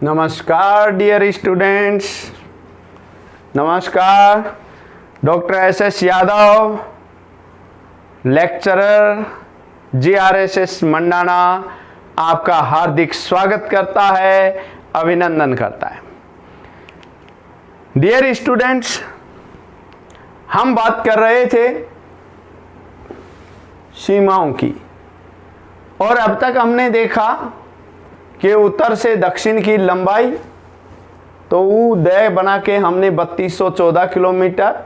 नमस्कार dear students, नमस्कार। Doctor S Yadav, lecturer GRSS Mandana, आपका हार्दिक स्वागत करता है, अभिनंदन करता है। डियर स्टूडेंट्स, हम बात कर रहे थे सीमाओं की और अब तक हमने देखा कि उत्तर से दक्षिण की लंबाई तो उदय बना के हमने 3214 किलोमीटर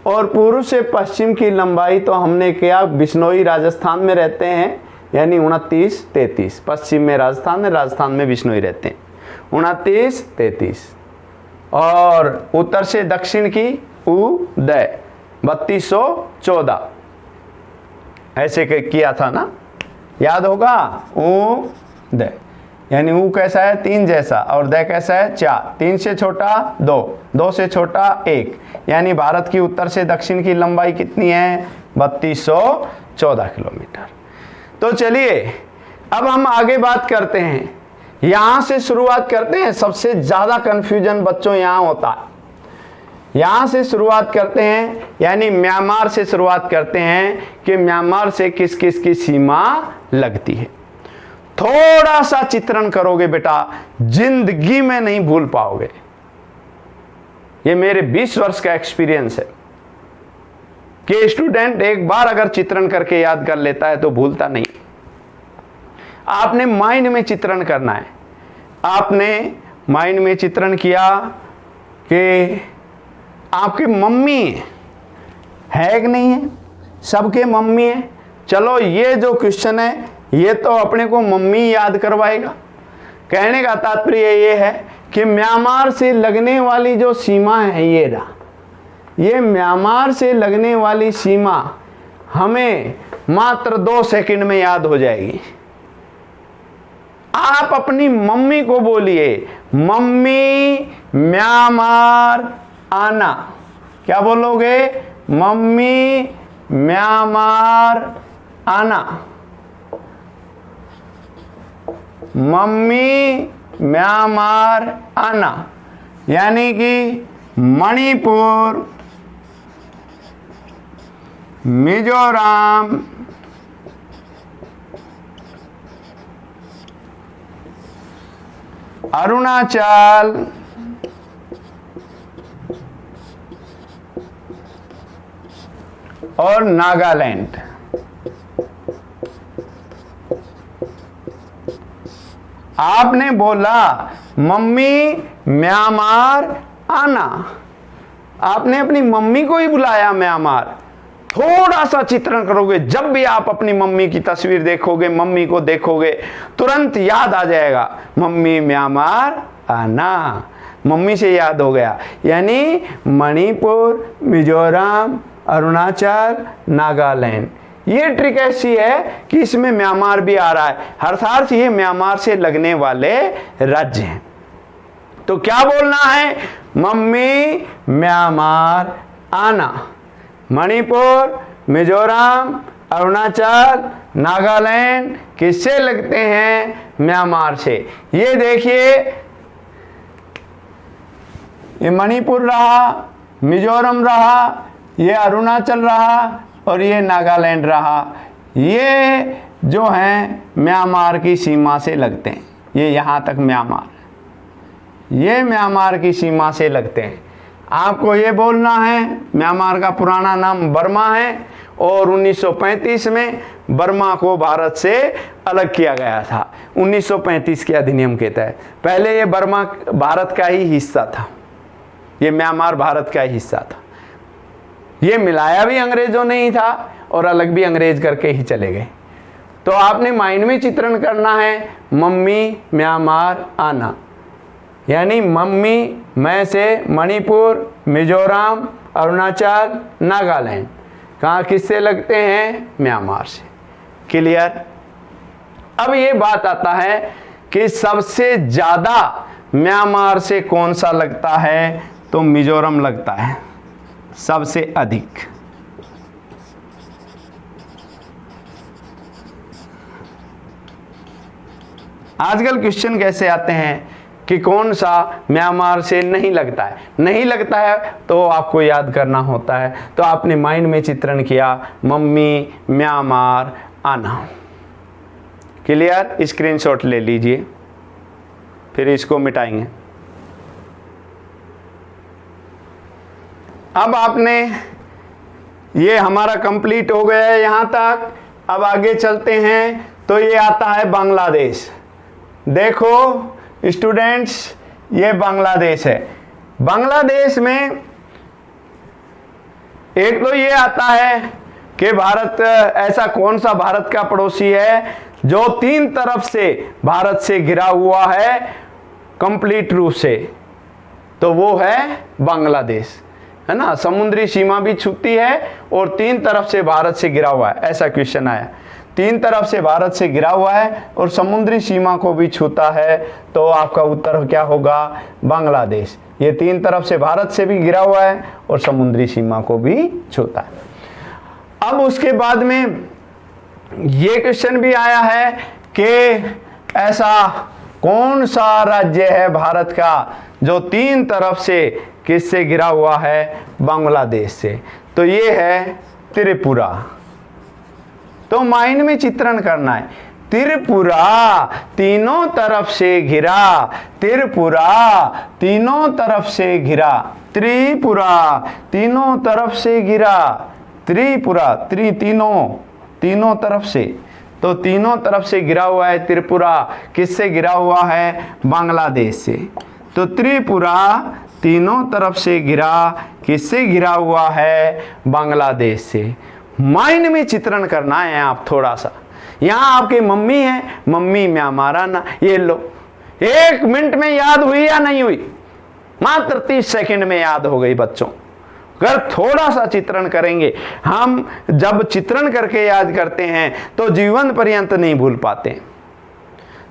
और पूर्व से पश्चिम की लंबाई तो हमने किया, बिश्नोई राजस्थान में रहते हैं यानी 29-33, पश्चिम में राजस्थान में बिश्नोई रहते हैं 29-33 और उत्तर से दक्षिण की उदय 3214 ऐसे किया था ना, याद होगा। उदय यानी ऊ कैसा है 3 जैसा और दय कैसा है 4, 3 से छोटा 2, 2 से छोटा 1, यानी भारत की उत्तर से दक्षिण की लंबाई कितनी है 3214 किलोमीटर। तो चलिए अब हम आगे बात करते हैं, यहाँ से शुरुआत करते हैं। सबसे ज़्यादा कन्फ्यूजन बच्चों यहाँ होता है, यहाँ से शुरुआत करते हैं यानी म्यांमार से शुरुआत करते हैं कि म्यांमार से किस किस की सीमा लगती है। थोड़ा सा चित्रण करोगे बेटा, जिंदगी में नहीं भूल पाओगे। ये मेरे 20 वर्ष का एक्सपीरियंस है कि स्टूडेंट एक बार अगर चित्रण करके याद कर लेता है तो भूलता नहीं। आपने माइंड में चित्रण करना है। आपने माइंड में चित्रण किया कि आपकी मम्मी है कि नहीं है, सबके मम्मी है। चलो ये जो क्वेश्चन है ये तो अपने को मम्मी याद करवाएगा। कहने का तात्पर्य ये है कि म्यांमार से लगने वाली जो सीमा है ये रहा, ये म्यांमार से लगने वाली सीमा हमें मात्र 2 सेकंड में याद हो जाएगी। आप अपनी मम्मी को बोलिए, मम्मी म्यांमार आना। क्या बोलोगे? मम्मी म्यांमार आना, मम्मी म्यांमार आना। यानी कि मणिपुर, मिजोरम, अरुणाचल, और नागालैंड। आपने बोला मम्मी म्यांमार आना, आपने अपनी मम्मी को ही बुलाया म्यांमार। थोड़ा सा चित्रण करोगे, जब भी आप अपनी मम्मी की तस्वीर देखोगे, मम्मी को देखोगे, तुरंत याद आ जाएगा मम्मी म्यांमार आना। मम्मी से याद हो गया, यानी मणिपुर, मिजोरम, अरुणाचल, नागालैंड। ये ट्रिक ऐसी है कि इसमें म्यांमार भी आ रहा है, अर्थात ये म्यांमार से लगने वाले राज्य हैं। तो क्या बोलना है? मम्मी म्यांमार आना। मणिपुर, मिजोरम, अरुणाचल, नागालैंड किससे लगते हैं? म्यांमार से। ये देखिए, ये मणिपुर रहा, मिजोरम रहा, ये अरुणाचल रहा और ये नागालैंड रहा। ये जो हैं म्यांमार की सीमा से लगते हैं। ये यहाँ तक म्यांमार, ये म्यांमार की सीमा से लगते हैं। आपको ये बोलना है म्यांमार का पुराना नाम बर्मा है और 1935 में बर्मा को भारत से अलग किया गया था, 1935 के अधिनियम के तहत। पहले ये बर्मा भारत का ही हिस्सा था, ये म्यांमार भारत का ही हिस्सा था। ये मिलाया भी अंग्रेजों ने ही था और अलग भी अंग्रेज करके ही चले गए। तो आपने माइंड में चित्रण करना है मम्मी म्यांमार आना, यानी मम्मी मैं से मणिपुर, मिजोरम, अरुणाचल, नागालैंड कहाँ किससे लगते हैं? म्यांमार से। क्लियर? अब ये बात आता है कि सबसे ज़्यादा म्यांमार से कौन सा लगता है? तो मिजोरम लगता है सबसे अधिक। आजकल क्वेश्चन कैसे आते हैं कि कौन सा म्यांमार से नहीं लगता है। नहीं लगता है तो आपको याद करना होता है। तो आपने माइंड में चित्रण किया, मम्मी, म्यांमार, आना। क्लियर? स्क्रीनशॉट ले लीजिए, फिर इसको मिटाएंगे। अब आपने, ये हमारा कंप्लीट हो गया है यहाँ तक। अब आगे चलते हैं तो ये आता है बांग्लादेश। देखो स्टूडेंट्स, ये बांग्लादेश है। बांग्लादेश में एक तो ये आता है कि भारत, ऐसा कौन सा भारत का पड़ोसी है जो 3 तरफ से भारत से घिरा हुआ है कंप्लीट रूप से, तो वो है बांग्लादेश, है ना। समुद्री सीमा भी छूती है और 3 तरफ से भारत से घिरा हुआ है। ऐसा क्वेश्चन आया, 3 तरफ से भारत से घिरा हुआ है और समुद्री सीमा को भी छूता है, तो आपका उत्तर क्या होगा? बांग्लादेश। ये 3 तरफ से भारत से भी घिरा हुआ है और समुद्री सीमा को भी छूता है। अब उसके बाद में ये क्वेश्चन भी आया है कि ऐसा कौन सा राज्य है भारत का जो 3 तरफ से किससे घिरा हुआ है? बांग्लादेश से। तो ये है त्रिपुरा। तो माइंड में चित्रण करना है, त्रिपुरा तीनों तरफ से घिरा, त्रिपुरा तीनों तरफ से घिरा, त्रिपुरा तीनों तरफ से घिरा, त्रिपुरा तीनों तरफ से। तो तीनों तरफ से घिरा हुआ है त्रिपुरा, किससे घिरा हुआ है? बांग्लादेश से। तो त्रिपुरा तीनों तरफ से घिरा, किससे घिरा हुआ है? बांग्लादेश से। माइंड में चित्रण करना है आप थोड़ा सा। यहाँ आपकी मम्मी है, मम्मी म्यांमार आना, ये लो। 1 मिनट में याद हुई या नहीं हुई? मात्र 30 सेकंड में याद हो गई बच्चों। अगर थोड़ा सा चित्रण करेंगे, हम जब चित्रण करके याद करते हैं तो जीवन पर्यंत नहीं भूल पाते।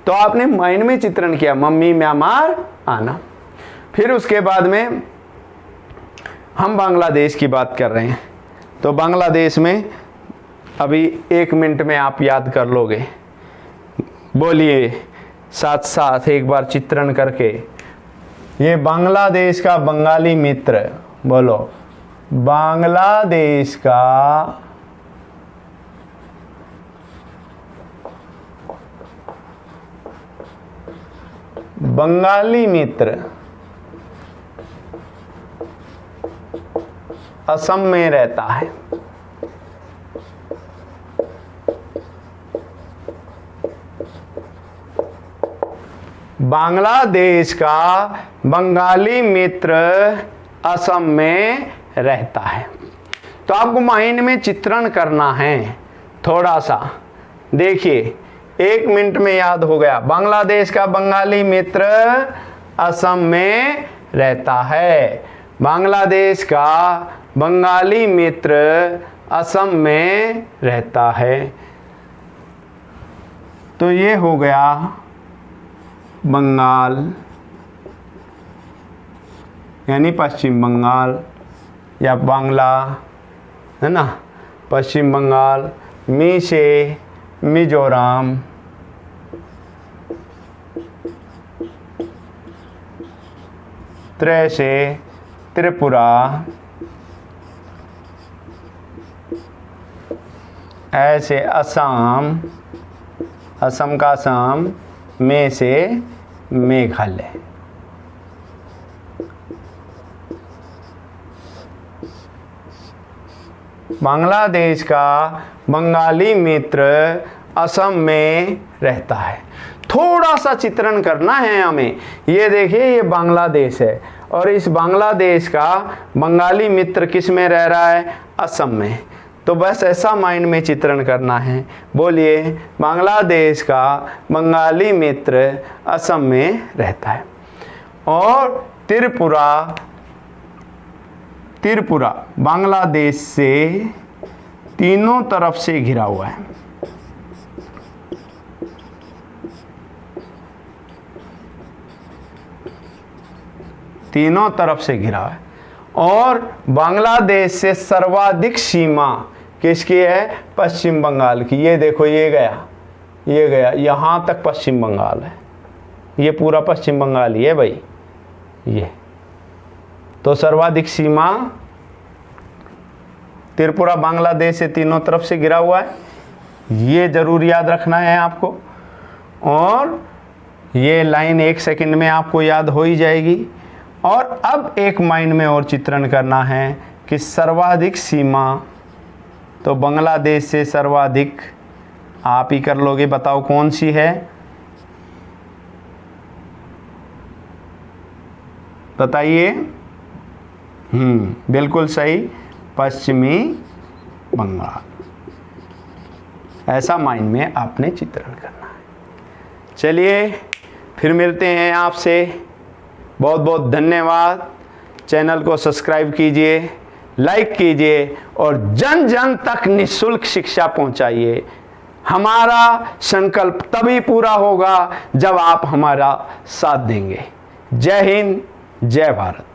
तो आपने माइंड में चित्रण किया, मम्मी म्यांमार आना। फिर उसके बाद में हम बांग्लादेश की बात कर रहे हैं। तो बांग्लादेश में अभी 1 मिनट में आप याद कर लोगे। बोलिए साथ साथ एक बार चित्रण करके। ये बांग्लादेश का बंगाली मित्र, बोलो बांग्लादेश का बंगाली मित्र असम में रहता है। बांग्लादेश का बंगाली मित्र असम में रहता है। तो आपको माइंड में चित्रण करना है थोड़ा सा। देखिए 1 मिनट में याद हो गया। बांग्लादेश का बंगाली मित्र असम में रहता है। बांग्लादेश का बंगाली मित्र असम में रहता है। तो ये हो गया बंगाल, यानी पश्चिम बंगाल या बांग्ला, है ना। पश्चिम बंगाल, मी से मिजोरम, त्रे से त्रिपुरा, ऐसे असम, असम का असम, में से मेघालय। बांग्लादेश का बंगाली मित्र असम में रहता है। थोड़ा सा चित्रण करना है हमें। ये देखिए ये बांग्लादेश है और इस बांग्लादेश का बंगाली मित्र किस में रह रहा है? असम में। तो बस ऐसा माइंड में चित्रण करना है। बोलिए बांग्लादेश का बंगाली मित्र असम में रहता है। और त्रिपुरा बांग्लादेश से तीनों तरफ से घिरा हुआ है। तीनों तरफ से घिरा है। और बांग्लादेश से सर्वाधिक सीमा किसकी है? पश्चिम बंगाल की। ये देखो ये गया, ये गया, यहाँ तक पश्चिम बंगाल है। ये पूरा पश्चिम बंगाल ही है भाई। ये तो सर्वाधिक सीमा त्रिपुरा बांग्लादेश से तीनों तरफ से घिरा हुआ है, ये जरूर याद रखना है आपको। और ये लाइन 1 सेकंड में आपको याद हो ही जाएगी। और अब एक माइंड में और चित्रण करना है कि सर्वाधिक सीमा तो बांग्लादेश से सर्वाधिक आप ही कर लोगे, बताओ कौन सी है? बताइए। बिल्कुल सही, पश्चिमी बंगाल। ऐसा माइंड में आपने चित्रण करना है। चलिए फिर मिलते हैं आपसे। बहुत बहुत धन्यवाद। चैनल को सब्सक्राइब कीजिए, लाइक कीजिए और जन जन तक निःशुल्क शिक्षा पहुंचाइए। हमारा संकल्प तभी पूरा होगा जब आप हमारा साथ देंगे। जय हिंद, जय भारत।